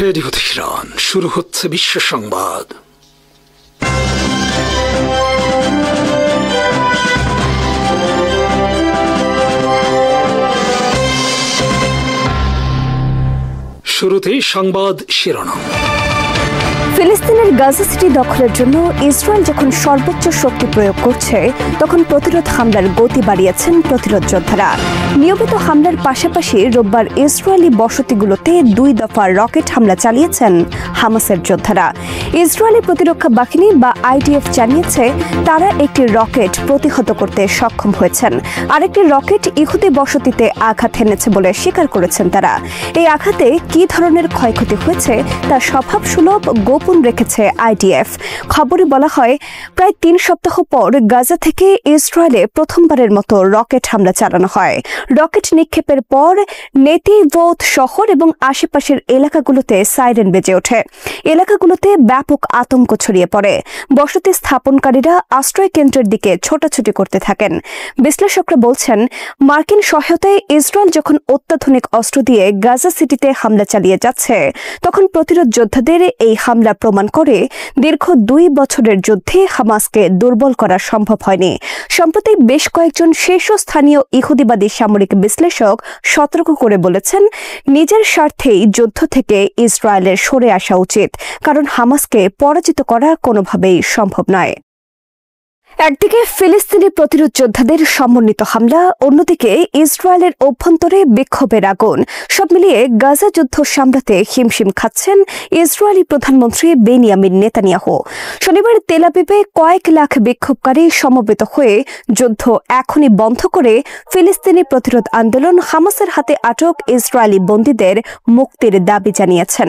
Radio Tehran, শুরু হচ্ছে বিশ্ব সংবাদ। শুরুতেই সংবাদ শিরোনাম। ফিলিস্তিনের গাজা সিটি দখলের জন্য ইসরায়েল যখন সর্বোচ্চ শক্তি প্রয়োগ করছে, তখন প্রতিরোধ হামলার গতি বাড়িয়েছেন প্রতিরোধ যোদ্ধারা। নিয়মিত হামলার পাশাপাশি রোববার ইসরায়েলি বসতিগুলোতে 2 দফা রকেট হামলা চালিয়েছেন হামাসের যোদ্ধারা। ইসরায়েলি প্রতিরক্ষা বাহিনী বা আইডিএফ জানিয়েছে তারা একটি রকেট প্রতিহত করতে সক্ষম হয়েছেন। আরেকটি রকেট ইহুদি বসতিতে আঘাত হেনেছে বলে স্বীকার করেছেন তারা। এই আঘাতে কি ধরনের ক্ষয়ক্ষতি হয়েছে তা স্বভাবসুলভ গোপন রেখেছে আইডিএফ। খবরে বলা হয়, প্রায় 3 সপ্তাহ পর গাজা থেকে ইসরায়েলে প্রথমবারের মতো রকেট হামলা চালানো হয়। রকেট নিক্ষেপের পর নেতিভোত শহর এবং আশেপাশের এলাকাগুলোতে সাইরেন বেজে ওঠে। এলাকাগুলোতে ব্যাপক আতঙ্ক ছড়িয়ে পড়ে। বসতি স্থাপনকারীরা আশ্রয় কেন্দ্রের দিকে ছোটাছুটি করতে থাকেন। বিশ্লেষকরা বলছেন, মার্কিন সহায়তায় ইসরায়েল যখন অত্যাধুনিক অস্ত্র দিয়ে গাজা সিটিতে হামলা চালিয়ে যাচ্ছে, তখন প্রতিরোধ যোদ্ধাদের এই হামলা প্রমাণ করে দীর্ঘ 2 বছরের যুদ্ধে হামাসকে দুর্বল করা সম্ভব হয়নি। সম্প্রতি বেশ কয়েকজন শীর্ষস্থানীয় ইহুদিবাদী সামরিক বিশ্লেষক সতর্ক করে বলেছেন, নিজের স্বার্থেই যুদ্ধ থেকে ইসরায়েলের সরে আসা উচিত, কারণ হামাসকে পরাজিত করা কোনোভাবেই সম্ভব নয়। একদিকে ফিলিস্তিনি প্রতিরোধ যোদ্ধাদের সমন্বিত হামলা, অন্যদিকে ইসরায়েলের অভ্যন্তরে বিক্ষোভের আগুন। সব মিলিয়ে গাজা যুদ্ধ সামলাতে হিমশিম খাচ্ছেন ইসরায়েলি প্রধানমন্ত্রী বেনিয়ামিন নেতানিয়াহু। শনিবার তেল আবিবে কয়েক লাখ বিক্ষোভকারী সমবেত হয়ে যুদ্ধ এখনই বন্ধ করে ফিলিস্তিনি প্রতিরোধ আন্দোলন হামাসের হাতে আটক ইসরায়েলি বন্দীদের মুক্তির দাবি জানিয়েছেন।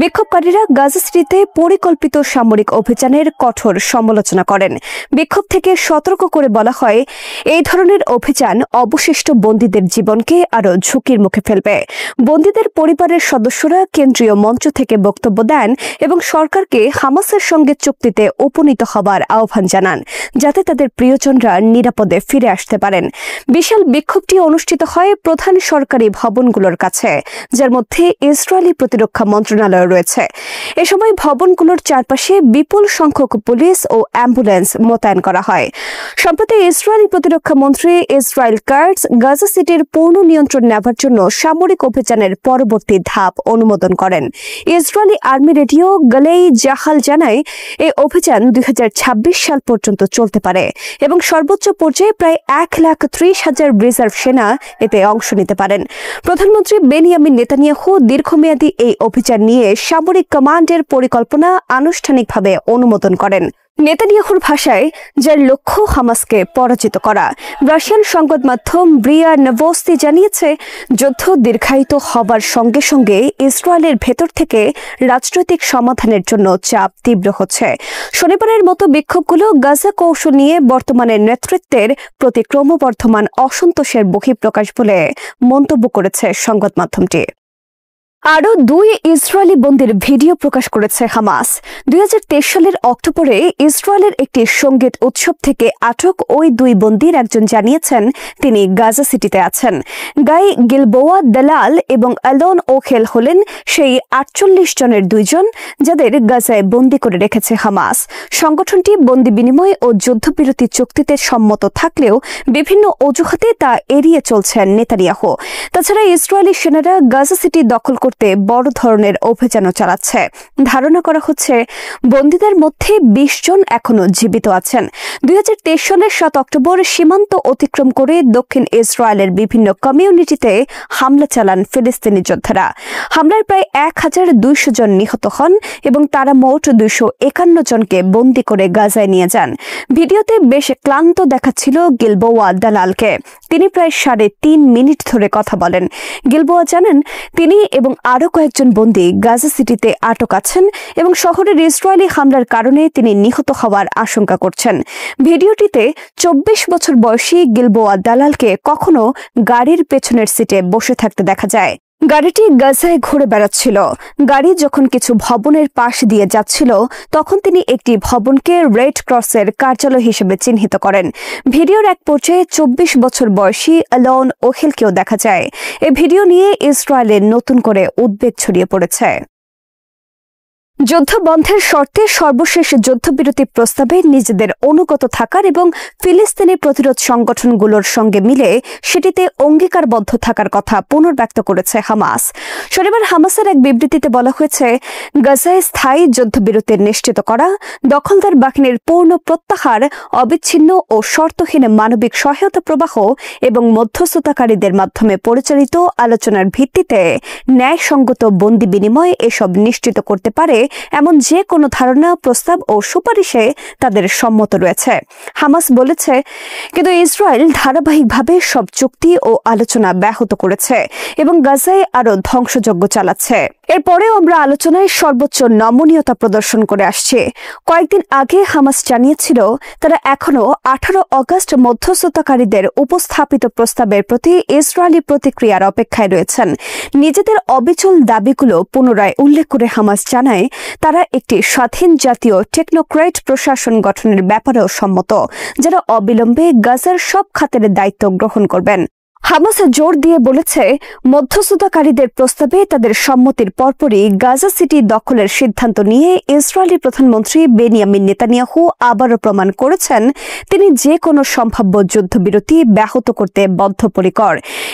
বিক্ষোভকারীরা গাজা সিটিতে পরিকল্পিত সামরিক অভিযানের কঠোর সমালোচনা করেন। বিক্ষোভ থেকে সতর্ক করে বলা হয়, এই ধরনের অভিযান অবশিষ্ট বন্দীদের জীবনকে আরও ঝুঁকির মুখে ফেলবে। বন্দীদের পরিবারের সদস্যরা কেন্দ্রীয় মঞ্চ থেকে বক্তব্য দেন এবং সরকারকে হামাসের সঙ্গে চুক্তিতে উপনীত হবার আহ্বান জানান, যাতে তাদের প্রিয়জনরা নিরাপদে ফিরে আসতে পারেন। বিশাল বিক্ষোভটি অনুষ্ঠিত হয় প্রধান সরকারি ভবনগুলোর কাছে, যার মধ্যে ইসরায়েলি প্রতিরক্ষা মন্ত্রণালয় রয়েছে। এ সময় ভবনগুলোর চারপাশে বিপুল সংখ্যক পুলিশ ও অ্যাম্বুলেন্স মোতায়েন করা হয়। সম্প্রতি ইসরায়েলি প্রতিরক্ষা মন্ত্রী ইসরায়েল কাটজ গাজা সিটির পূর্ণ নিয়ন্ত্রণ নেওয়ার জন্য সামরিক অভিযানের পরবর্তী ধাপ অনুমোদন করেন। ইসরায়েলি আর্মি রেডিও গালেই জাহাল জানায়, এই অভিযান 2026 সাল পর্যন্ত চলতে পারে এবং সর্বোচ্চ পর্যায়ে প্রায় 1,30,000 রিজার্ভ সেনা এতে অংশ নিতে পারেন। প্রধানমন্ত্রী বেনিয়ামিন নেতানিয়াহু দীর্ঘমেয়াদী এই অভিযান নিয়ে সামরিক কমান্ডের পরিকল্পনা আনুষ্ঠানিকভাবে অনুমোদন করেন। নেতানিয়াহুর ভাষায়, যার লক্ষ্য হামাসকে পরাজিত করা। রাশিয়ান সংবাদ মাধ্যম ব্রিয়া নভোস্তি জানিয়েছে, যুদ্ধ দীর্ঘায়িত হবার সঙ্গে সঙ্গে ইসরায়েলের ভেতর থেকে রাজনৈতিক সমাধানের জন্য চাপ তীব্র হচ্ছে। শনিবারের মতো বিক্ষোভগুলো গাজা কৌশল নিয়ে বর্তমানের নেতৃত্বের প্রতি ক্রমবর্ধমান অসন্তোষের বহিঃপ্রকাশ বলে মন্তব্য করেছে সংবাদ মাধ্যমটি। আরও 2 ইসরায়েলি বন্দীর ভিডিও প্রকাশ করেছে হামাস। 2023 সালের অক্টোবরে ইসরায়েলের একটি সঙ্গীত উৎসব থেকে আটক ওই 2 বন্দীর একজন জানিয়েছেন তিনি গাজা সিটিতে আছেন। গাই গিলবোয়া দালাল এবং আলোন ওখেল হলেন সেই 48 জনের 2 জন যাদের গাজায় বন্দী করে রেখেছে হামাস। সংগঠনটি বন্দী বিনিময় ও যুদ্ধবিরতি চুক্তিতে সম্মত থাকলেও বিভিন্ন অজুহাতে তা এড়িয়ে চলছেন নেতানিয়াহু। তাছাড়া ইসরায়েলি সেনারা গাজা সিটি দখল করতে বড় ধরনের অভিযানও চালাচ্ছে। ধারণা করা হচ্ছে বন্দীদের মধ্যে 20 জন এখনো জীবিত আছেন। 2023 সালের 7 অক্টোবর সীমান্ত অতিক্রম করে দক্ষিণ ইসরায়েলের বিভিন্ন কমিউনিটিতে হামলা চালান ফিলিস্তিনি যোদ্ধারা। হামলায় প্রায় 1,200 জন নিহত হন এবং তারা মোট 251 জনকে বন্দী করে গাজায় নিয়ে যান। ভিডিওতে বেশ ক্লান্ত দেখাচ্ছিল গিলবোয়া দালালকে। তিনি প্রায় 3.5 মিনিট ধরে কথা বলেন। গিলবোয়া জানান, তিনি এবং আরও কয়েকজন বন্দী গাজা সিটিতে আটক আছেন এবং শহরের ইসরায়েলি হামলার কারণে তিনি নিহত হওয়ার আশঙ্কা করছেন। ভিডিওটিতে 24 বছর বয়সী গিলবোয়া দালালকে কখনো গাড়ির পেছনের সিটে বসে থাকতে দেখা যায়। গাড়িটি গাজায় ঘুরে বেড়াচ্ছিল। গাড়ি যখন কিছু ভবনের পাশ দিয়ে যাচ্ছিল, তখন তিনি একটি ভবনকে রেড ক্রসের কার্যালয় হিসেবে চিহ্নিত করেন। ভিডিওর এক পর্যায়ে 24 বছর বয়সী আলোন ওখেলকেও দেখা যায়। এই ভিডিও নিয়ে ইসরায়েলে নতুন করে উদ্বেগ ছড়িয়ে পড়েছে। যুদ্ধ বন্ধের শর্তে সর্বশেষ যুদ্ধবিরতি প্রস্তাবে নিজেদের অনুগত থাকার এবং ফিলিস্তিনি প্রতিরোধ সংগঠনগুলোর সঙ্গে মিলে সেটিতে অঙ্গীকারবদ্ধ থাকার কথা পুনর্ব্যক্ত করেছে হামাস। শনিবার হামাসের এক বিবৃতিতে বলা হয়েছে, গাজায় স্থায়ী যুদ্ধবিরতি নিশ্চিত করা, দখলদার বাহিনীর পূর্ণ প্রত্যাহার, অবিচ্ছিন্ন ও শর্তহীন মানবিক সহায়তা প্রবাহ এবং মধ্যস্থতাকারীদের মাধ্যমে পরিচালিত আলোচনার ভিত্তিতে ন্যায়সঙ্গত বন্দি বিনিময় এসব নিশ্চিত করতে পারে এমন যে কোনো ধারণা, প্রস্তাব ও সুপারিশে তাদের সম্মত রয়েছে। হামাস বলেছে, কিন্তু ইসরায়েল ধারাবাহিকভাবে সব চুক্তি ও আলোচনা ব্যাহত করেছে এবং গাজায় আরও ধ্বংসযজ্ঞ চালাচ্ছে। এরপরেও আমরা আলোচনায় সর্বোচ্চ নমনীয়তা প্রদর্শন করে আসছি। কয়েকদিন আগে হামাস জানিয়েছিল তারা এখনও 18 অগস্ট মধ্যস্থতাকারীদের উপস্থাপিত প্রস্তাবের প্রতি ইসরায়েলি প্রতিক্রিয়ার অপেক্ষায় রয়েছেন। নিজেদের অবিচল দাবিগুলো পুনরায় উল্লেখ করে হামাস জানায় তারা একটি স্বাধীন জাতীয় টেকনোক্রেট প্রশাসন গঠনের ব্যাপারেও সম্মত, যারা অবিলম্বে গাজার সব খাতের দায়িত্ব গ্রহণ করবেন। হামাস জোর দিয়ে বলেছে, মধ্যস্থতাকারীদের প্রস্তাবে তাদের সম্মতির পরপরই গাজা সিটি দখলের সিদ্ধান্ত নিয়ে ইসরায়েলি প্রধানমন্ত্রী বেনিয়ামিন নেতানিয়াহু আবারও প্রমাণ করেছেন তিনি যে কোনো সম্ভাব্য যুদ্ধবিরতি ব্যাহত করতে বদ্ধপরিকর।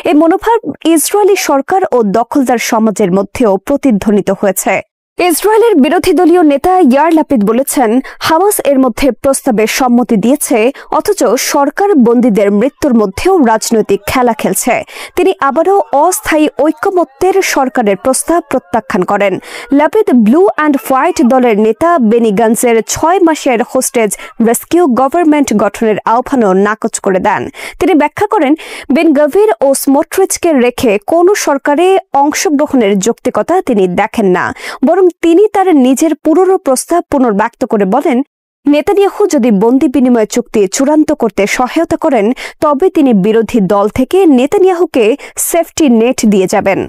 এই মনোভাব ইসরায়েলি সরকার ও দখলদার সমাজের মধ্যেও প্রতিধ্বনিত হয়েছে। ইসরায়েলের বিরোধী দলীয় নেতা ইয়ার লাপিদ বলেছেন, হামাস এর মধ্যে প্রস্তাবে সম্মতি দিয়েছে, অথচ সরকার বন্দীদের মৃত্যুর মধ্যেও রাজনৈতিক খেলা খেলছে। তিনি আবারও অস্থায়ী ঐক্যমত্যের সরকারের প্রস্তাব প্রত্যাখ্যান করেন। লাপিদ ব্লু অ্যান্ড হোয়াইট দলের নেতা বেনি গান্সের 6 মাসের হোস্টেজ রেস্কিউ গভর্নমেন্ট গঠনের আহ্বানও নাকচ করে দেন। তিনি ব্যাখ্যা করেন, বেন গাভির ও স্মোট্রিচকে রেখে কোনো সরকারে অংশগ্রহণের যৌক্তিকতা তিনি দেখেন না, বরং তিনি তার নিজের পুরনো প্রস্তাব পুনর্ব্যক্ত করে বলেন, নেতানিয়াহু যদি বন্দি বিনিময় চুক্তি চূড়ান্ত করতে সহায়তা করেন তবে তিনি বিরোধী দল থেকে নেতানিয়াহুকে সেফটি নেট দিয়ে যাবেন।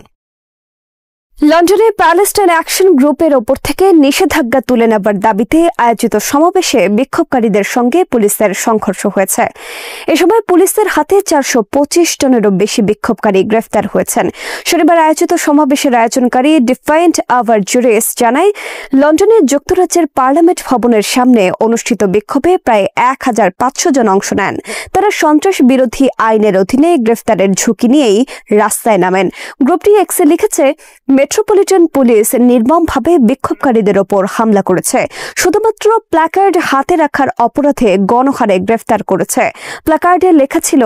লন্ডনে প্যালেস্টাইন অ্যাকশন গ্রুপের ওপর থেকে নিষেধাজ্ঞা তুলে নেবার দাবিতে আয়োজিত সমাবেশে বিক্ষোভকারীদের সঙ্গে পুলিশের সংঘর্ষ হয়েছে। এ সময় পুলিশের হাতে 425 জনেরও বেশি বিক্ষোভকারী গ্রেফতার হয়েছেন। শনিবার আয়োজিত সমাবেশের আয়োজনকারী ডিফাইন্ড আওয়ার জুরিস জানায়, লন্ডনের যুক্তরাজ্যের পার্লামেন্ট ভবনের সামনে অনুষ্ঠিত বিক্ষোভে প্রায় 1500 জন অংশ নেন। তারা সন্ত্রাস বিরোধী আইনের অধীনে গ্রেফতারের ঝুঁকি নিয়েই রাস্তায় নামেন। গ্রুপটি এক্সে লিখেছে, মেট্রোপলিটন পুলিশ নির্মমভাবে বিক্ষোভকারীদের ওপর হামলা করেছে, শুধুমাত্র প্ল্যাকার্ড হাতে রাখার অপরাধে গণহারে গ্রেফতার করেছে। প্ল্যাকার্ডে লেখা ছিল,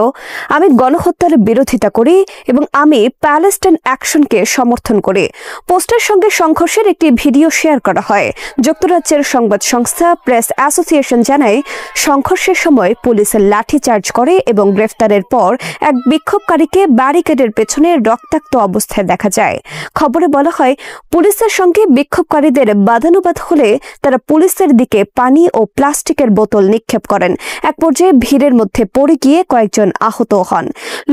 আমি গণহত্যার বিরোধিতা করি এবং আমি প্যালেস্টাইন অ্যাকশনকে সমর্থন করি। পোস্টের সঙ্গে সংঘর্ষের একটি ভিডিও শেয়ার করা হয়। যুক্তরাজ্যের সংবাদ সংস্থা প্রেস অ্যাসোসিয়েশন জানায়, সংঘর্ষের সময় পুলিশ লাঠিচার্জ করে এবং গ্রেফতারের পর এক বিক্ষোভকারীকে ব্যারিকেডের পেছনে রক্তাক্ত অবস্থায় দেখা যায়। খবরে বলা হয়, পুলিশের সঙ্গে বিক্ষোভকারীদের বাদানুবাদ হলে তারা পুলিশের দিকে পানি ও প্লাস্টিকের বোতল নিক্ষেপ করেন। এক পর্যায়ে ভিড়ের মধ্যে পড়ে গিয়ে কয়েকজন আহত হন।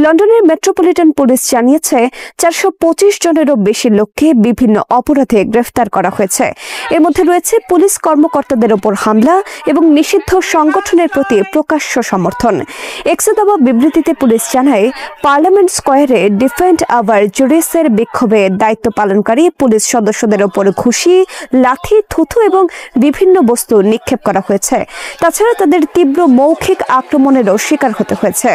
লন্ডনের মেট্রোপলিটন পুলিশ জানিয়েছে, 425 জনেরও বেশি লোককে বিভিন্ন অপরাধে গ্রেফতার করা হয়েছে। এর মধ্যে রয়েছে পুলিশ কর্মকর্তাদের ওপর হামলা এবং নিষিদ্ধ সংগঠনের প্রতি প্রকাশ্য সমর্থন। এক্সে দেওয়া বিবৃতিতে পুলিশ জানায়, পার্লামেন্ট স্কয়ারে ডিফেন্ড আওয়ার জুরিসের বিক্ষোভে দায়িত্ব পালনকারী পুলিশ সদস্যদের ওপর ঘুষি, লাঠি, থুথু এবং বিভিন্ন বস্তু নিক্ষেপ করা হয়েছে। তাছাড়া তাদের তীব্র মৌখিক আক্রমণেরও শিকার হতে হয়েছে।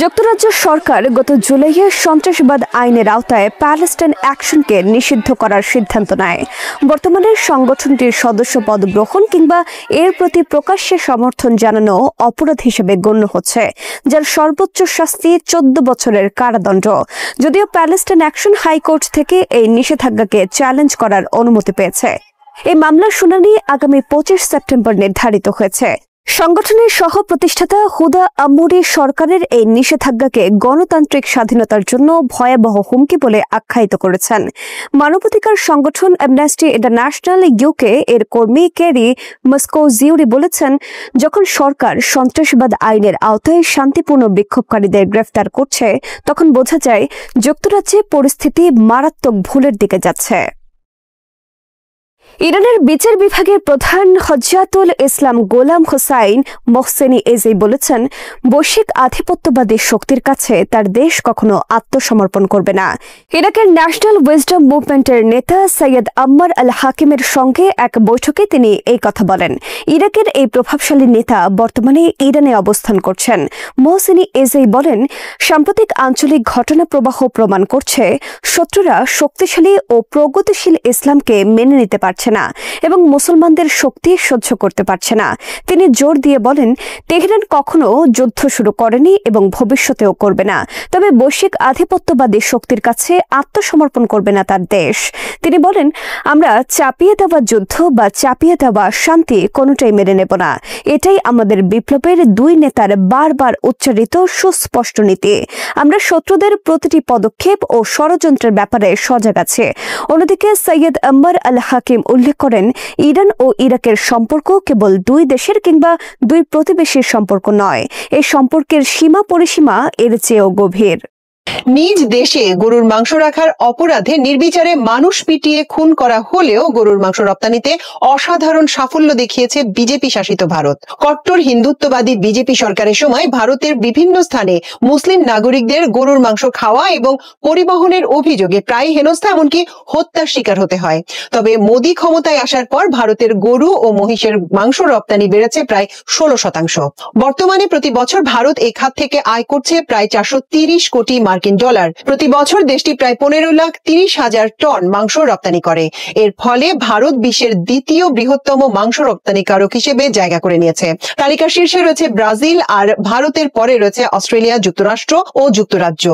যুক্তরাজ্য সরকার গত জুলাইয়ে সন্ত্রাসবাদ আইনের আওতায় প্যালেস্টাইন অ্যাকশনকে নিষিদ্ধ করার সিদ্ধান্ত নেয়। বর্তমানে সংগঠনটির সদস্যপদ গ্রহণ কিংবা এর প্রতি প্রকাশ্যে সমর্থন জানানো অপরাধ হিসেবে গণ্য হচ্ছে, যার সর্বোচ্চ শাস্তি 14 বছরের কারাদণ্ড। যদিও প্যালেস্টাইন অ্যাকশন হাইকোর্ট থেকে এই নিষেধাজ্ঞাকে চ্যালেঞ্জ করার অনুমতি পেয়েছে। এই মামলার শুনানি আগামী 25 সেপ্টেম্বর নির্ধারিত হয়েছে। সংগঠনের সহ প্রতিষ্ঠাতা হুদা আম্মুরি সরকারের এই নিষেধাজ্ঞাকে গণতান্ত্রিক স্বাধীনতার জন্য ভয়াবহ হুমকি বলে আখ্যায়িত করেছেন। মানবাধিকার সংগঠন অ্যামনেস্টি ইন্টারন্যাশনাল ইউকে এর কর্মী কেরি মস্কোজিউরি বলেছেন, যখন সরকার সন্ত্রাসবাদ আইনের আওতায় শান্তিপূর্ণ বিক্ষোভকারীদের গ্রেফতার করছে তখন বোঝা যায় যুক্তরাজ্যে পরিস্থিতি মারাত্মক ভুলের দিকে যাচ্ছে। ইরানের বিচার বিভাগের প্রধান হজ্জাতুল ইসলাম গোলাম হোসাইন মোহসেনি এজেই বলেছেন, বৈশ্বিক আধিপত্যবাদী শক্তির কাছে তার দেশ কখনো আত্মসমর্পণ করবে না। ইরাকের ন্যাশনাল উইজডম মুভমেন্টের নেতা সৈয়দ আম্মার আল হাকিমের সঙ্গে এক বৈঠকে তিনি এই কথা বলেন। ইরাকের এই প্রভাবশালী নেতা বর্তমানে ইরানে অবস্থান করছেন। মোহসেনি এজেই বলেন, সাম্প্রতিক আঞ্চলিক ঘটনা প্রবাহ প্রমাণ করছে শত্রুরা শক্তিশালী ও প্রগতিশীল ইসলামকে মেনে নিতে পারছে না এবং মুসলমানদের শক্তি সহ্য করতে পারছে না। তিনি জোর দিয়ে বলেন, তেহরান কখনো যুদ্ধ শুরু করেনি এবং ভবিষ্যতেও করবে না, তবে বৈশ্বিক আধিপত্যবাদী শক্তির কাছে আত্মসমর্পণ করবে না তার দেশ। তিনি বলেন, আমরা চাপিয়ে দেওয়া যুদ্ধ বা চাপিয়ে দেওয়া শান্তি কোনোটাই মেনে নেব না। এটাই আমাদের বিপ্লবের দুই নেতার বারবার উচ্চারিত সুস্পষ্ট নীতি। আমরা শত্রুদের প্রতিটি পদক্ষেপ ও ষড়যন্ত্রের ব্যাপারে সজাগ আছি। অন্যদিকে সৈয়দ আম্মার আল হাকিম উল্লেখ করেন, ইরান ও ইরাকের সম্পর্ক কেবল দুই দেশের কিংবা দুই প্রতিবেশীর সম্পর্ক নয়, এই সম্পর্কের সীমা পরিসীমা এর চেয়েও গভীর। নিজ দেশে গরুর মাংস রাখার অপরাধে নির্বিচারে মানুষ পিটিয়ে খুন করা হলেও গরুর মাংস রপ্তানিতে অসাধারণ সাফল্য দেখিয়েছে বিজেপি শাসিত ভারত। কট্টর হিন্দুত্ববাদী বিজেপি সরকারের সময় ভারতের বিভিন্ন স্থানে মুসলিম নাগরিকদের গরুর মাংস খাওয়া এবং পরিবহনের অভিযোগে প্রায় হেনস্থা এমনকি হত্যার শিকার হতে হয়। তবে মোদী ক্ষমতায় আসার পর ভারতের গরু ও মহিষের মাংস রপ্তানি বেড়েছে প্রায় 16%। বর্তমানে প্রতি বছর ভারত এই খাত থেকে আয় করছে প্রায় 430 কোটি মার্কিন ডলার। প্রতি বছর দেশটি প্রায় 15,30,000 টন মাংস রপ্তানি করে। এর ফলে ভারত বিশ্বের দ্বিতীয় বৃহত্তম মাংস রপ্তানিকারক হিসেবে জায়গা করে নিয়েছে। তালিকার শীর্ষে রয়েছে ব্রাজিল, আর ভারতের পরে রয়েছে অস্ট্রেলিয়া, যুক্তরাষ্ট্র ও যুক্তরাজ্য।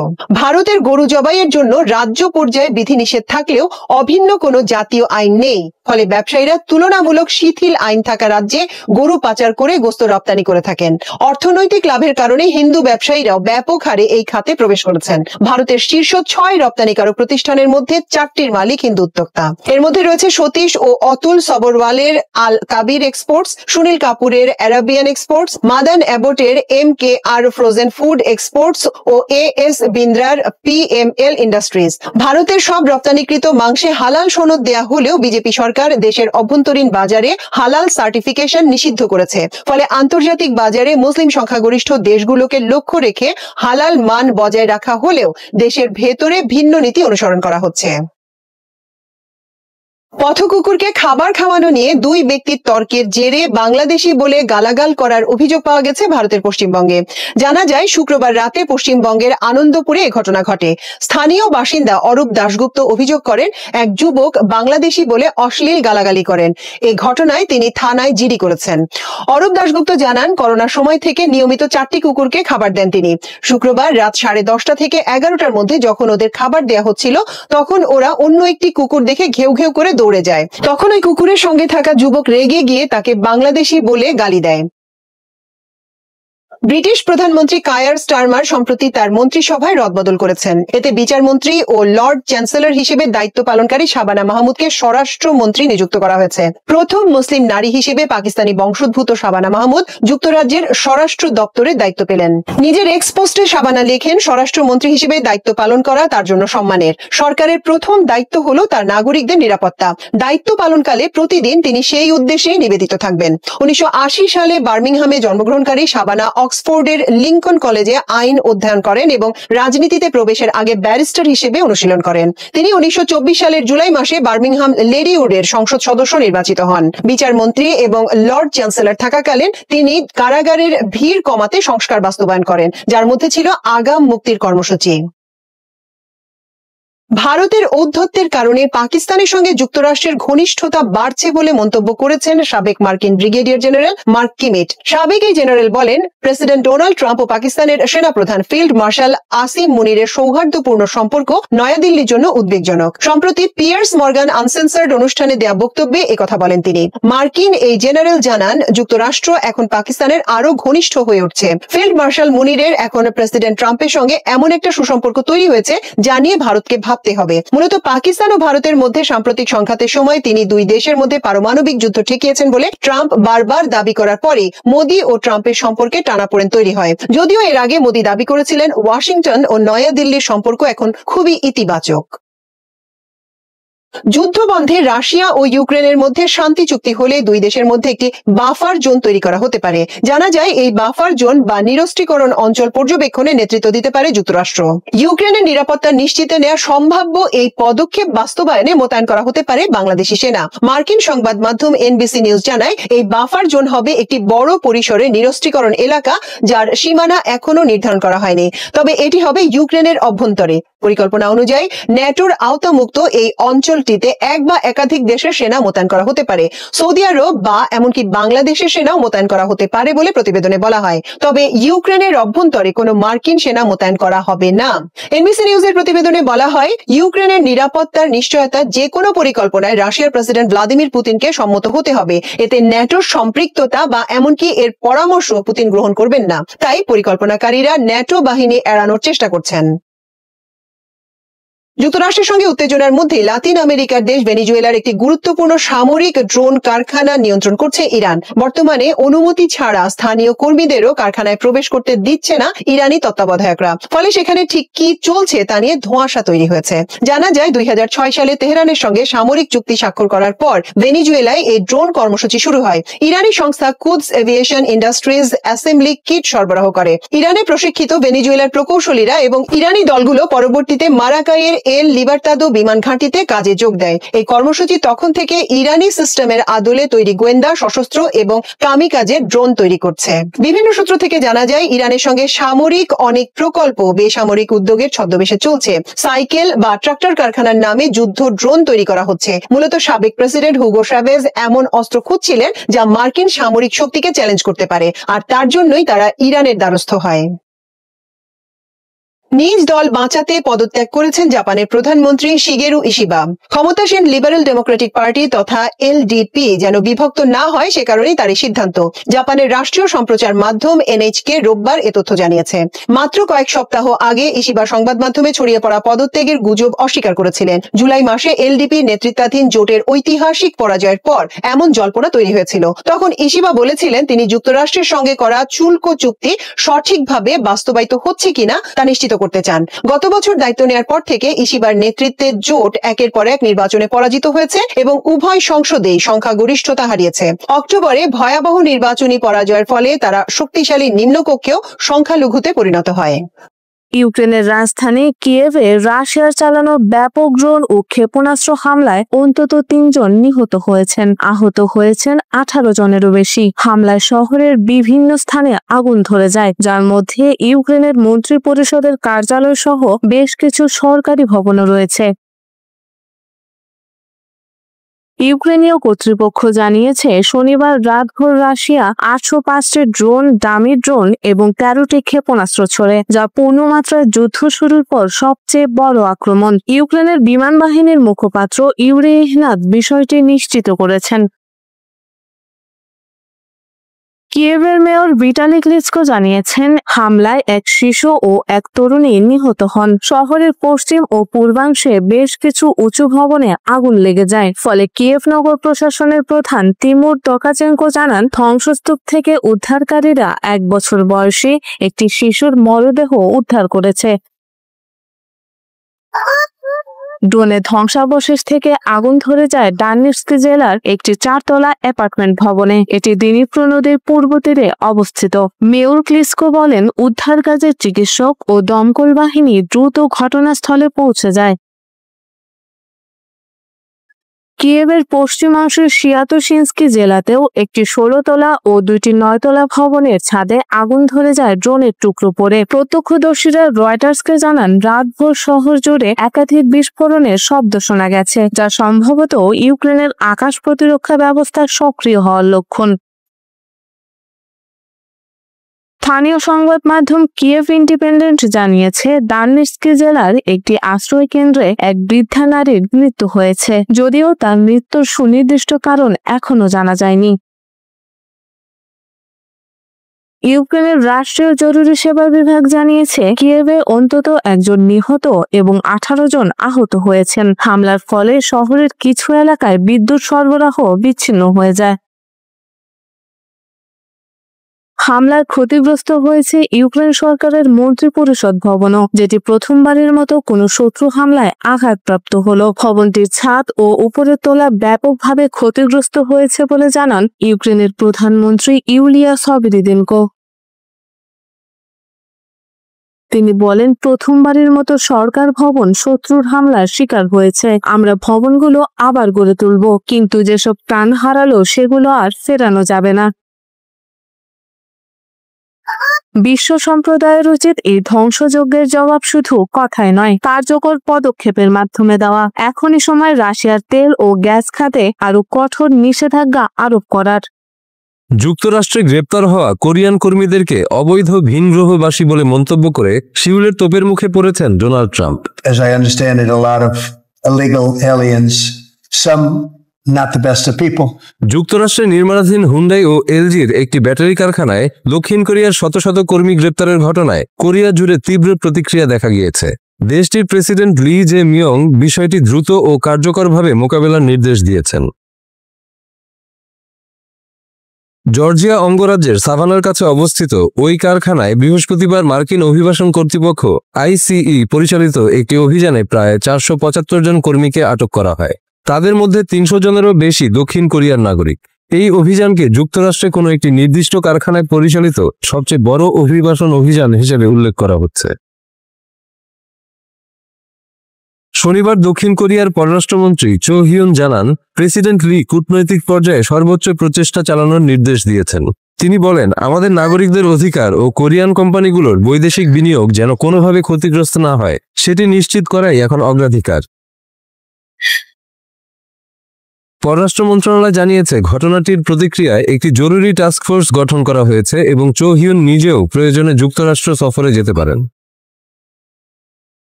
ভারতের গরু জবাইয়ের জন্য রাজ্য পর্যায়ে বিধিনিষেধ থাকলেও অভিন্ন কোনো জাতীয় আইন নেই। ফলে ব্যবসায়ীরা তুলনামূলক শিথিল আইন থাকা রাজ্যে গরু পাচার করে গোস্ত রপ্তানি করে থাকেন। অর্থনৈতিক লাভের কারণে হিন্দু ব্যবসায়ীরাও ব্যাপক হারে এই খাতে প্রবেশ করেছেন। ভারতের শীর্ষ 6 রপ্তানিকারক প্রতিষ্ঠানের মধ্যে 4টির মালিক হিন্দু উদ্যোক্তা। এর মধ্যে রয়েছে সতীশ ও অতুল সবরওয়ালের আল কাবির এক্সপোর্টস, সুনীল কাপুরের অ্যারাবিয়ান এক্সপোর্টস, মাদান অ্যাবটের MKR ফ্রোজেন ফুড এক্সপোর্টস ও AS বিন্দ্রার PML ইন্ডাস্ট্রিজ। ভারতের সব রপ্তানিকৃত মাংসে হালাল সনদ দেয়া হলেও বিজেপি সরকার দেশের অভ্যন্তরীণ বাজারে হালাল সার্টিফিকেশন নিষিদ্ধ করেছে। ফলে আন্তর্জাতিক বাজারে মুসলিম সংখ্যাগরিষ্ঠ দেশগুলোকে লক্ষ্য রেখে হালাল মান বজায় রাখা হলেও দেশের ভেতরে ভিন্ন নীতি অনুসরণ করা হচ্ছে। পথকুকুরকে খাবার খাওয়ানো নিয়ে 2 ব্যক্তির তর্কের জেরে বাংলাদেশি বলে গালাগাল করার অভিযোগ পাওয়া গেছে ভারতের পশ্চিমবঙ্গে। জানা যায়, শুক্রবার রাতে পশ্চিমবঙ্গের আনন্দপুরে এ ঘটনা ঘটে। স্থানীয় বাসিন্দা অরূপ দাশগুপ্ত অভিযোগ করেন, এক যুবক বাংলাদেশি বলে অশ্লীল গালাগালি করেন। এই ঘটনায় তিনি থানায় জিডি করেছেন। অরূপ দাশগুপ্ত জানান, করোনার সময় থেকে নিয়মিত 4টি কুকুরকে খাবার দেন তিনি। শুক্রবার রাত 10:30 থেকে 11টার মধ্যে যখন ওদের খাবার দেয়া হচ্ছিল, তখন ওরা অন্য একটি কুকুর দেখে ঘেউ ঘেউ করে দৌড়ে যায়। তখন ওই কুকুরের সঙ্গে থাকা যুবক রেগে গিয়ে তাকে বাংলাদেশি বলে গালি দেয়। ব্রিটিশ প্রধানমন্ত্রী কায়ার স্টারমার সম্প্রতি তার মন্ত্রিসভায় রদবদল করেছেন। এতে বিচারমন্ত্রী ও লর্ড চ্যান্সেলর হিসেবে দায়িত্ব পালনকারী শাবানা মাহমুদকে স্বরাষ্ট্রমন্ত্রী নিযুক্ত করা হয়েছে। প্রথম মুসলিম নারী হিসেবে পাকিস্তানি বংশোদ্ভূত শাবানা মাহমুদ যুক্তরাজ্যের স্বরাষ্ট্র দপ্তরের দায়িত্ব পেলেন। নিজের এক্স পোস্টে শাবানা লেখেন, স্বরাষ্ট্রমন্ত্রী হিসেবে দায়িত্ব পালন করা তার জন্য সম্মানের। সরকারের প্রথম দায়িত্ব হলো তার নাগরিকদের নিরাপত্তা। দায়িত্ব পালনকালে প্রতিদিন তিনি সেই উদ্দেশ্যেই নিবেদিত থাকবেন। 1980 সালে বার্মিংহামে জন্মগ্রহণকারী শাবানা অক্সফোর্ডের লিঙ্কন কলেজে আইন অধ্যয়ন করেন এবং রাজনীতিতে প্রবেশের আগে ব্যারিস্টার হিসেবে অনুশীলন করেন। তিনি 1924 সালের জুলাই মাসে বার্মিংহাম লেডিউডের সংসদ সদস্য নির্বাচিত হন। বিচারমন্ত্রী এবং লর্ড চ্যান্সেলর থাকাকালীন তিনি কারাগারের ভিড় কমাতে সংস্কার বাস্তবায়ন করেন, যার মধ্যে ছিল আগাম মুক্তির কর্মসূচি। ভারতের ঔদ্ধত্যের কারণে পাকিস্তানের সঙ্গে যুক্তরাষ্ট্রের ঘনিষ্ঠতা বাড়ছে বলে মন্তব্য করেছেন সাবেক মার্কিন ব্রিগেডিয়ার জেনারেল মার্ক কিমিট। সাবেক এই জেনারেল বলেন, প্রেসিডেন্ট ডোনাল্ড ট্রাম্প ও পাকিস্তানের সেনাপ্রধান ফিল্ড মার্শাল আসিম মুনিরের সৌহার্দ্যপূর্ণ সম্পর্ক নয়াদিল্লির জন্য উদ্বেগজনক। সম্প্রতি পিয়ার্স মর্গান আনসেন্সার্ড অনুষ্ঠানে দেয়া বক্তব্যে একথা বলেন তিনি। মার্কিন এই জেনারেল জানান, যুক্তরাষ্ট্র এখন পাকিস্তানের আরো ঘনিষ্ঠ হয়ে উঠছে। ফিল্ড মার্শাল মুনিরের এখন প্রেসিডেন্ট ট্রাম্পের সঙ্গে এমন একটা সুসম্পর্ক তৈরি হয়েছে যা নিয়ে ভারতকে ভাবতে হবে। মূলত পাকিস্তান ও ভারতের মধ্যে সাম্প্রতিক সংঘাতের সময় তিনি দুই দেশের মধ্যে পারমাণবিক যুদ্ধ ঠেকিয়েছেন বলে ট্রাম্প বারবার দাবি করার পরে মোদি ও ট্রাম্পের সম্পর্কে টানাপোড়েন তৈরি হয়। যদিও এর আগে মোদি দাবি করেছিলেন ওয়াশিংটন ও নয়াদিল্লির সম্পর্ক এখন খুবই ইতিবাচক। যুদ্ধবন্ধে রাশিয়া ও ইউক্রেনের মধ্যে শান্তি চুক্তি হলে দুই দেশের মধ্যে একটি বাফার জোন তৈরি করা হতে পারে। জানা যায় এই বাফার জোন বা নিরস্ত্রীকরণ অঞ্চল পর্যবেক্ষণে নেতৃত্ব দিতে পারে যুক্তরাষ্ট্র। ইউক্রেনের নিরাপত্তা নিশ্চিতে নেওয়া সম্ভাব্য এই পদক্ষেপ বাস্তবায়নে মোতায়েন করা হতে পারে বাংলাদেশি সেনা। মার্কিন সংবাদ মাধ্যম এনবিসি নিউজ জানায় এই বাফার জোন হবে একটি বড় পরিসরে নিরস্ত্রীকরণ এলাকা যার সীমানা এখনো নির্ধারণ করা হয়নি, তবে এটি হবে ইউক্রেনের অভ্যন্তরে। পরিকল্পনা অনুযায়ী ন্যাটোর আওতামুক্ত এই অঞ্চলটিতে এক বা একাধিক দেশের সেনা মোতায়েন করা হতে পারে। সৌদি আরব বা এমনকি বাংলাদেশের সেনাও মোতায়েন করা হতে পারে বলে প্রতিবেদনে বলা হয়, তবে ইউক্রেনের অভ্যন্তরে কোনো মার্কিন সেনা মোতায়েন করা হবে না। এনবিসি নিউজের প্রতিবেদনে বলা হয়, ইউক্রেনের নিরাপত্তার নিশ্চয়তা যে কোনো পরিকল্পনায় রাশিয়ার প্রেসিডেন্ট ভ্লাদিমির পুতিনকে সম্মত হতে হবে। এতে ন্যাটোর সম্পৃক্ততা বা এমনকি এর পরামর্শ পুতিন গ্রহণ করবেন না। তাই পরিকল্পনাকারীরা ন্যাটো বাহিনী এড়ানোর চেষ্টা করছেন। যুক্তরাষ্ট্রের সঙ্গে উত্তেজনার মধ্যে লাতিন আমেরিকার দেশ ভেনেজুয়েলার একটি গুরুত্বপূর্ণ সামরিক ড্রোন কারখানা নিয়ন্ত্রণ করছে ইরান। বর্তমানে অনুমতি ছাড়া স্থানীয় কর্মীদেরও কারখানায় প্রবেশ করতে দিচ্ছে না ইরানি তত্ত্বাবধায়করা। ফলে সেখানে ঠিক কি চলছে তা নিয়ে ধোঁয়াশা তৈরি হয়েছে। জানা যায় 2006 সালে তেহরানের সঙ্গে সামরিক চুক্তি স্বাক্ষর করার পর ভেনেজুয়েলায় এই ড্রোন কর্মসূচি শুরু হয়। ইরানি সংস্থা কুদস এভিয়েশন ইন্ডাস্ট্রিজ অ্যাসেম্বলি কিট সরবরাহ করে। ইরানে প্রশিক্ষিত ভেনেজুয়েলার প্রকৌশলীরা এবং ইরানি দলগুলো পরবর্তীতে মারাকাইয়ের এল লিবার্তাদো বিমান ঘাঁটিতে কাজে যোগ দেয়। এই কর্মসূচি তখন থেকে ইরানি সিস্টেমের আদলে তৈরি গোয়েন্দা, সশস্ত্র এবং কামিকাজে ড্রোন তৈরি করছে। বিভিন্ন সূত্র থেকে জানা যায় ইরানের সঙ্গে সামরিক অনেক প্রকল্প বেসামরিক উদ্যোগের ছদ্মবেশে চলছে। সাইকেল বা ট্রাক্টর কারখানার নামে যুদ্ধ ড্রোন তৈরি করা হচ্ছে। মূলত সাবেক প্রেসিডেন্ট হুগো চাভেজ এমন অস্ত্র খুঁজছিলেন যা মার্কিন সামরিক শক্তিকে চ্যালেঞ্জ করতে পারে, আর তার জন্যই তারা ইরানের দ্বারস্থ হয়। নিজ দল বাঁচাতে পদত্যাগ করেছেন জাপানের প্রধানমন্ত্রী শিগেরু ইশিবা। ক্ষমতাসীন লিবারেল ডেমোক্রেটিক পার্টি তথা এলডিপি যেন বিভক্ত না হয় সে কারণেই তার এই সিদ্ধান্ত। জাপানের রাষ্ট্রীয় সম্প্রচার মাধ্যম এনএইচকে রোববার এ তথ্য জানিয়েছে। মাত্র কয়েক সপ্তাহ আগে ইশিবা সংবাদ মাধ্যমে ছড়িয়ে পড়া পদত্যাগের গুজব অস্বীকার করেছিলেন। জুলাই মাসে এলডিপি নেতৃত্বাধীন জোটের ঐতিহাসিক পরাজয়ের পর এমন জল্পনা তৈরি হয়েছিল। তখন ইশিবা বলেছিলেন তিনি যুক্তরাষ্ট্রের সঙ্গে করা শুল্ক চুক্তি সঠিকভাবে বাস্তবায়িত হচ্ছে কিনা তা নিশ্চিত করতে চান। গত বছর দায়িত্ব নেওয়ার পর থেকে ইশিবার নেতৃত্বে জোট একের পর এক নির্বাচনে পরাজিত হয়েছে এবং উভয় সংসদেই সংখ্যাগরিষ্ঠতা হারিয়েছে। অক্টোবরে ভয়াবহ নির্বাচনী পরাজয়ের ফলে তারা শক্তিশালী নিম্নকক্ষেও সংখ্যালঘুতে পরিণত হয়। ইউক্রেনের রাজধানী কিয়েভে রাশিয়ার চালানো ব্যাপক ড্রোন ও ক্ষেপণাস্ত্র হামলায় অন্তত 3 জন নিহত হয়েছেন, আহত হয়েছেন 18 জনেরও বেশি। হামলায় শহরের বিভিন্ন স্থানে আগুন ধরে যায়, যার মধ্যে ইউক্রেনের মন্ত্রী পরিষদের কার্যালয় সহ বেশ কিছু সরকারি ভবনও রয়েছে। ইউক্রেনীয় কর্তৃপক্ষ জানিয়েছে শনিবার রাতভর রাশিয়া 805টি ড্রোন, ডামি ড্রোন এবং 13টি ক্ষেপণাস্ত্র ছোড়ে, যা পূর্ণমাত্রায় যুদ্ধ শুরুর পর সবচেয়ে বড় আক্রমণ। ইউক্রেনের বিমান বাহিনীর মুখপাত্র ইউরি ইহনাত বিষয়টি নিশ্চিত করেছেন। কিয়েভের মেয়র ভিটালি ক্লিচকো জানিয়েছেন হামলায় এক শিশু ও এক তরুণী নিহত হন। শহরের পশ্চিম ও পূর্বাংশে বেশ কিছু উঁচু ভবনে আগুন লেগে যায়। ফলে কিয়েভ নগর প্রশাসনের প্রধান তিমুর তোকাচেঙ্কো জানান ধ্বংসস্তূপ থেকে উদ্ধারকারীরা 1 বছর বয়সী একটি শিশুর মরদেহ উদ্ধার করেছে। ড্রোনের ধ্বংসাবশেষ থেকে আগুন ধরে যায় ডানেটস্ক জেলার একটি 4তলা অ্যাপার্টমেন্ট ভবনে। এটি দিনিপ্রো নদীর পূর্ব তীরে অবস্থিত। মেয়র ক্লিচকো বলেন উদ্ধার কাজের চিকিৎসক ও দমকল বাহিনী দ্রুত ঘটনাস্থলে পৌঁছে যায়। কিয়েভের পশ্চিমাংশের শিয়াতোশিন্সকি জেলাতেও একটি 16তলা ও 2টি 9তলা ভবনের ছাদে আগুন ধরে যায় ড্রোনের টুকরো পড়ে। প্রত্যক্ষদর্শীরা রয়টার্সকে জানান রাতভর শহর জুড়ে একাধিক বিস্ফোরণের শব্দ শোনা গেছে, যা সম্ভবত ইউক্রেনের আকাশ প্রতিরক্ষা ব্যবস্থার সক্রিয় হওয়ার লক্ষণ। স্থানীয় সংবাদ মাধ্যম কিয়েভ ইন্ডিপেন্ডেন্ট জানিয়েছে দানেটস্ক জেলার একটি আশ্রয় কেন্দ্রে এক বৃদ্ধা নারীর মৃত্যু হয়েছে, যদিও তার মৃত্যুর সুনির্দিষ্ট কারণ এখনো জানা যায়নি। ইউক্রেনের রাষ্ট্রীয় জরুরি সেবা বিভাগ জানিয়েছে কিয়েভে অন্তত 1 জন নিহত এবং 18 জন আহত হয়েছেন। হামলার ফলে শহরের কিছু এলাকায় বিদ্যুৎ সরবরাহ বিচ্ছিন্ন হয়ে যায়। হামলায় ক্ষতিগ্রস্ত হয়েছে ইউক্রেন সরকারের মন্ত্রিপরিষদ ভবনও, যেটি প্রথমবারের মতো কোনো শত্রু হামলায় আঘাতপ্রাপ্ত হলো। ভবনটির ছাদ ও উপরের তলা ব্যাপকভাবে ক্ষতিগ্রস্ত হয়েছে বলে জানান ইউক্রেনের প্রধানমন্ত্রী ইউলিয়া সভরিদেনকো। তিনি বলেন, প্রথমবারের মতো সরকার ভবন শত্রুর হামলার শিকার হয়েছে। আমরা ভবনগুলো আবার গড়ে তুলব, কিন্তু যেসব প্রাণ হারালো সেগুলো আর ফেরানো যাবে না। বিশ্ব সম্প্রদায়ের উচিত এই ধ্বংসযজ্ঞের জবাব শুধু কথায় নয়, কার্যকর পদক্ষেপের মাধ্যমে দেওয়া। এখনই সময় রাশিয়ার তেল ও গ্যাস খাতে আরো কঠোর নিষেধাজ্ঞা আরোপ করার। যুক্তরাষ্ট্রে গ্রেপ্তার হওয়া কোরিয়ান কর্মীদেরকে অবৈধ ভিনগ্রহবাসী বলে মন্তব্য করে শিউলের তোপের মুখে পড়েছেন Donald Trump. As I understand it, a lot of illegal aliens, some not the best of people. যুক্তরাষ্ট্রে নির্মাণাধীন হুন্ডাই ও এলজির একটি ব্যাটারি কারখানায় দক্ষিণ কোরিয়ার শত শত কর্মী গ্রেপ্তারের ঘটনায় কোরিয়া জুড়ে তীব্র প্রতিক্রিয়া দেখা গিয়েছে। দেশটির প্রেসিডেন্ট লি জে মিয়ং বিষয়টি দ্রুত ও কার্যকরভাবে মোকাবেলার নির্দেশ দিয়েছেন। জর্জিয়া অঙ্গরাজ্যের সাভানার কাছে অবস্থিত ওই কারখানায় বৃহস্পতিবার মার্কিন অভিবাসন কর্তৃপক্ষ আইসিই পরিচালিত একটি অভিযানে প্রায় 475 জন কর্মীকে আটক করা হয়। তাদের মধ্যে 300 জনেরও বেশি দক্ষিণ কোরিয়ার নাগরিক। এই অভিযানকে যুক্তরাষ্ট্রে কোনো একটি নির্দিষ্ট কারখানায় পরিচালিত সবচেয়ে বড় অভিবাসন অভিযান হিসেবে উল্লেখ করা হচ্ছে। শনিবার দক্ষিণ কোরিয়ার পররাষ্ট্রমন্ত্রী চো হিউন জানান, প্রেসিডেন্ট লি কূটনৈতিক পর্যায়ে সর্বোচ্চ প্রচেষ্টা চালানোর নির্দেশ দিয়েছেন। তিনি বলেন, আমাদের নাগরিকদের অধিকার ও কোরিয়ান কোম্পানিগুলোর বৈদেশিক বিনিয়োগ যেন কোনোভাবে ক্ষতিগ্রস্ত না হয় সেটি নিশ্চিত করাই এখন অগ্রাধিকার। পররাষ্ট্র মন্ত্রণালয় জানিয়েছে, ঘটনাটির প্রতিক্রিয়ায় একটি জরুরি টাস্কফোর্স গঠন করা হয়েছে এবং চো হিউন নিজেও প্রয়োজনে যুক্তরাষ্ট্র সফরে যেতে পারেন।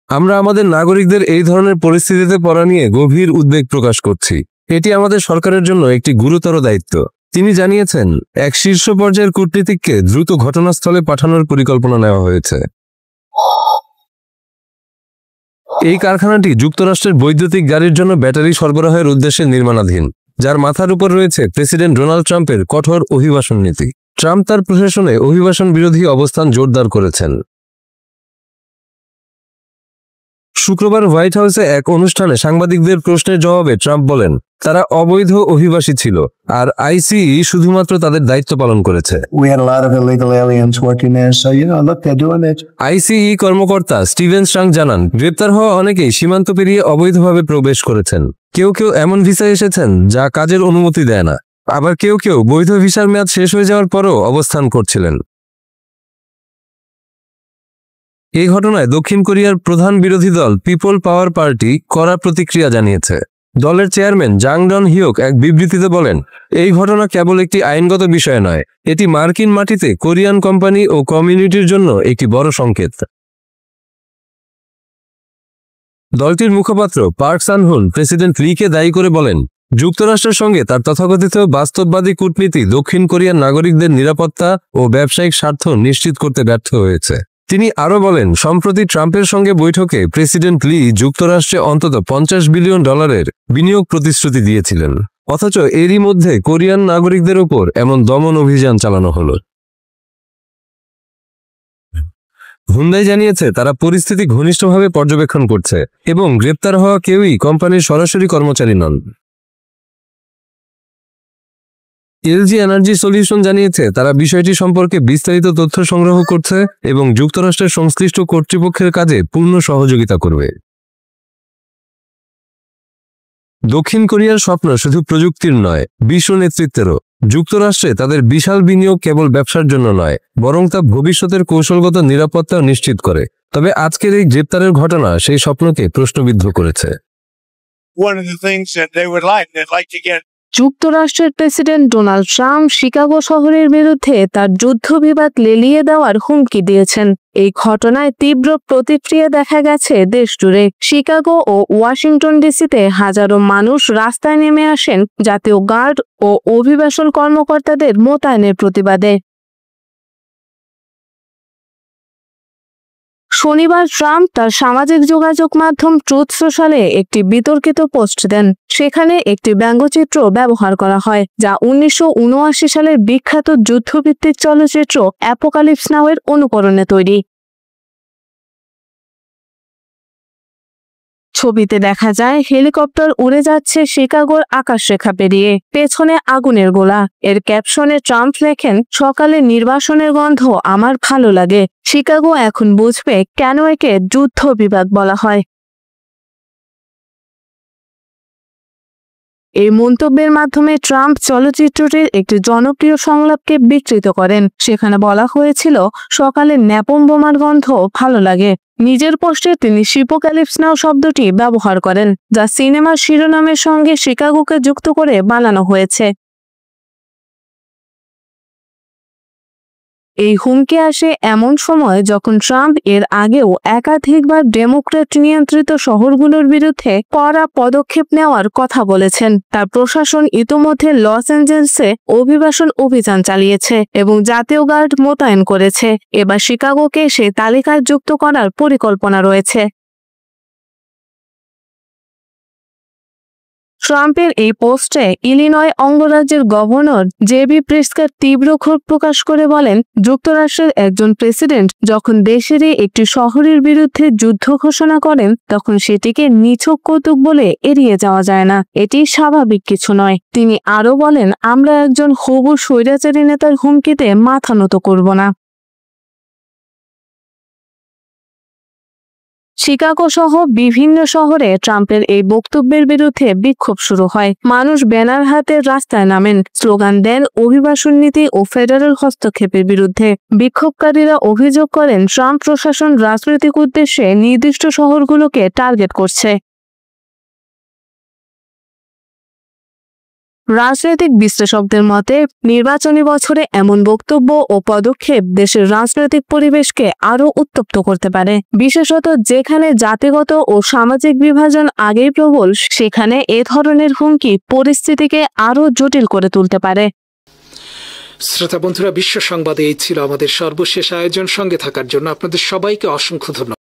আমরা আমাদের নাগরিকদের এই ধরনের পরিস্থিতিতে পড়া নিয়ে গভীর উদ্বেগ প্রকাশ করছি। এটি আমাদের সরকারের জন্য একটি গুরুতর দায়িত্ব। তিনি জানিয়েছেন, এক শীর্ষ পর্যায়ের কূটনীতিককে দ্রুত ঘটনাস্থলে পাঠানোর পরিকল্পনা নেওয়া হয়েছে। এই কারখানাটি যুক্তরাষ্ট্রের বৈদ্যুতিক গাড়ির জন্য ব্যাটারি সরবরাহের উদ্দেশ্যে নির্মাণাধীন, যার মাথার উপর রয়েছে প্রেসিডেন্ট ডোনাল্ড ট্রাম্পের কঠোর অভিবাসন নীতি। ট্রাম্প তার প্রশাসনে অভিবাসন বিরোধী অবস্থান জোরদার করেছেন। শুক্রবার হোয়াইট হাউসে এক অনুষ্ঠানে সাংবাদিকদের প্রশ্নের জবাবে ট্রাম্প বলেন, তারা অবৈধ অভিবাসী ছিল আর আইসিই শুধুমাত্র তাদের দায়িত্ব পালন করেছে। We had a lot of illegal aliens working there, so look, they're doing it. আইসিই কর্মকর্তা স্টিভেন স্ট্রাং জানান, গ্রেপ্তার হওয়া অনেকেই সীমান্ত পেরিয়ে অবৈধভাবে প্রবেশ করেছেন। কেউ কেউ এমন ভিসায় এসেছেন যা কাজের অনুমতি দেয় না, আবার কেউ কেউ বৈধ ভিসার মেয়াদ শেষ হয়ে যাওয়ার পরও অবস্থান করছিলেন। এই ঘটনায় দক্ষিণ কোরিয়ার প্রধান বিরোধী দল পিপল পাওয়ার পার্টি কড়া প্রতিক্রিয়া জানিয়েছে। দলের চেয়ারম্যান জাং ডন হিওক এক বিবৃতিতে বলেন, এই ঘটনা কেবল একটি আইনগত বিষয় নয়, এটি মার্কিন মাটিতে কোরিয়ান কোম্পানি ও কমিউনিটির জন্য একটি বড় সংকেত। দলটির মুখপাত্র পার্ক সান-হুন প্রেসিডেন্ট লিকে দায়ী করে বলেন, যুক্তরাষ্ট্রের সঙ্গে তার তথাকথিত বাস্তববাদী কূটনীতি দক্ষিণ কোরিয়ার নাগরিকদের নিরাপত্তা ও ব্যবসায়িক স্বার্থ নিশ্চিত করতে ব্যর্থ হয়েছে। তিনি আরও বলেন, সম্প্রতি ট্রাম্পের সঙ্গে বৈঠকে প্রেসিডেন্ট লি যুক্তরাষ্ট্রে অন্তত $50 বিলিয়ন বিনিয়োগ প্রতিশ্রুতি দিয়েছিলেন, অথচ এরই মধ্যে কোরিয়ান নাগরিকদের ওপর এমন দমন অভিযান চালানো হলো। হুন্ডাই জানিয়েছে, তারা পরিস্থিতি ঘনিষ্ঠভাবে পর্যবেক্ষণ করছে এবং গ্রেপ্তার হওয়া কেউই কোম্পানির সরাসরি কর্মচারী নন। এলজি এনার্জি সলিউশন জানিয়েছে, তারা বিষয়টি সম্পর্কে বিস্তারিত তথ্য সংগ্রহ করছে এবং যুক্তরাষ্ট্রের সংশ্লিষ্ট কর্তৃপক্ষের কাজে পূর্ণ সহযোগিতা করবে। দক্ষিণ কোরিয়ার স্বপ্ন শুধু প্রযুক্তির নয়, বিশ্ব নেতৃত্বেরও। যুক্তরাষ্ট্রে তাদের বিশাল বিনিয়োগ কেবল ব্যবসার জন্য নয়, বরং তা ভবিষ্যতের কৌশলগত নিরাপত্তাও নিশ্চিত করে। তবে আজকের এই গ্রেপ্তারের ঘটনা সেই স্বপ্নকে প্রশ্নবিদ্ধ করেছে। যুক্তরাষ্ট্রের প্রেসিডেন্ট ডোনাল্ড ট্রাম্প শিকাগো শহরের বিরুদ্ধে তার যুদ্ধবিবাদ লেলিয়ে দেওয়ার হুমকি দিয়েছেন। এই ঘটনায় তীব্র প্রতিক্রিয়া দেখা গেছে দেশ জুড়ে। শিকাগো ও ওয়াশিংটন ডিসিতে হাজারো মানুষ রাস্তায় নেমে আসেন জাতীয় গার্ড ও অভিবাসন কর্মকর্তাদের মোতায়েনের প্রতিবাদে। শনিবার ট্রাম্প তার সামাজিক যোগাযোগ মাধ্যম ট্রুথ সোশ্যালে একটি বিতর্কিত পোস্ট দেন। সেখানে একটি ব্যঙ্গচিত্র ব্যবহার করা হয়, যা 1979 সালের বিখ্যাত যুদ্ধভিত্তিক চলচ্চিত্র অ্যাপোকালিপস নাও এর অনুকরণে তৈরি। ছবিতে দেখা যায় হেলিকপ্টার উড়ে যাচ্ছে শিকাগোর আকাশরেখা পেরিয়ে, পেছনে আগুনের গোলা। এর ক্যাপশনে ট্রাম্প লেখেন, সকালে নির্বাসনের গন্ধ আমার ভালো লাগে। শিকাগো এখন বুঝবে কেন একে যুদ্ধ বিবাদ বলা হয়। এই মন্তব্যের মাধ্যমে ট্রাম্প চলচ্চিত্রটির একটি জনপ্রিয় সংলাপকে বিকৃত করেন। সেখানে বলা হয়েছিল, সকালে ন্যাপম বোমার গন্ধ ভালো লাগে। নিজের পোস্টে তিনি শিপোক্যালিপস নাও শব্দটি ব্যবহার করেন, যা সিনেমার শিরোনামের সঙ্গে শিকাগোকে যুক্ত করে বানানো হয়েছে। এই হুমকি আসে এমন সময় যখন ট্রাম্প এর আগেও একাধিকবার ডেমোক্র্যাট নিয়ন্ত্রিত শহরগুলোর বিরুদ্ধে কড়া পদক্ষেপ নেওয়ার কথা বলেছেন। তার প্রশাসন ইতোমধ্যে লস অ্যাঞ্জেলেসে অভিবাসন অভিযান চালিয়েছে এবং জাতীয় গার্ড মোতায়েন করেছে। এবার শিকাগোকে সেই তালিকায় যুক্ত করার পরিকল্পনা রয়েছে। ট্রাম্পের এই পোস্টে ইলিনয় অঙ্গরাজ্যের গভর্নর জেবি প্রিটস্কার তীব্র ক্ষোভ প্রকাশ করে বলেন, যুক্তরাষ্ট্রের একজন প্রেসিডেন্ট যখন দেশেরই একটি শহরের বিরুদ্ধে যুদ্ধ ঘোষণা করেন, তখন সেটিকে নিছক কৌতুক বলে এড়িয়ে যাওয়া যায় না। এটি স্বাভাবিক কিছু নয়। তিনি আরও বলেন, আমরা একজন হবু স্বৈরাচারী নেতার হুমকিতে মাথা নত করব না। শিকাগো সহ বিভিন্ন শহরে ট্রাম্পের এই বক্তব্যের বিরুদ্ধে বিক্ষোভ শুরু হয়। মানুষ ব্যানার হাতে রাস্তায় নামেন, স্লোগান দেন অভিবাসন নীতি ও ফেডারেল হস্তক্ষেপের বিরুদ্ধে। বিক্ষোভকারীরা অভিযোগ করেন, ট্রাম্প প্রশাসন রাজনৈতিক উদ্দেশ্যে নির্দিষ্ট শহরগুলোকে টার্গেট করছে। রাজনৈতিক বিশ্লেষকদের মতে, নির্বাচনী বছরে এমন বক্তব্য ও পদক্ষেপ দেশের রাজনৈতিক পরিবেশকে আরও উত্তপ্ত করতে পারে। বিশেষত যেখানে জাতিগত ও সামাজিক বিভাজন আগেই প্রবল, সেখানে এ ধরনের হুমকি পরিস্থিতিকে আরও জটিল করে তুলতে পারে। শ্রোতা বন্ধুরা, বিশ্ব সংবাদে এই ছিল আমাদের সর্বশেষ আয়োজন। সঙ্গে থাকার জন্য আপনাদের সবাইকে অসংখ্য ধন্যবাদ।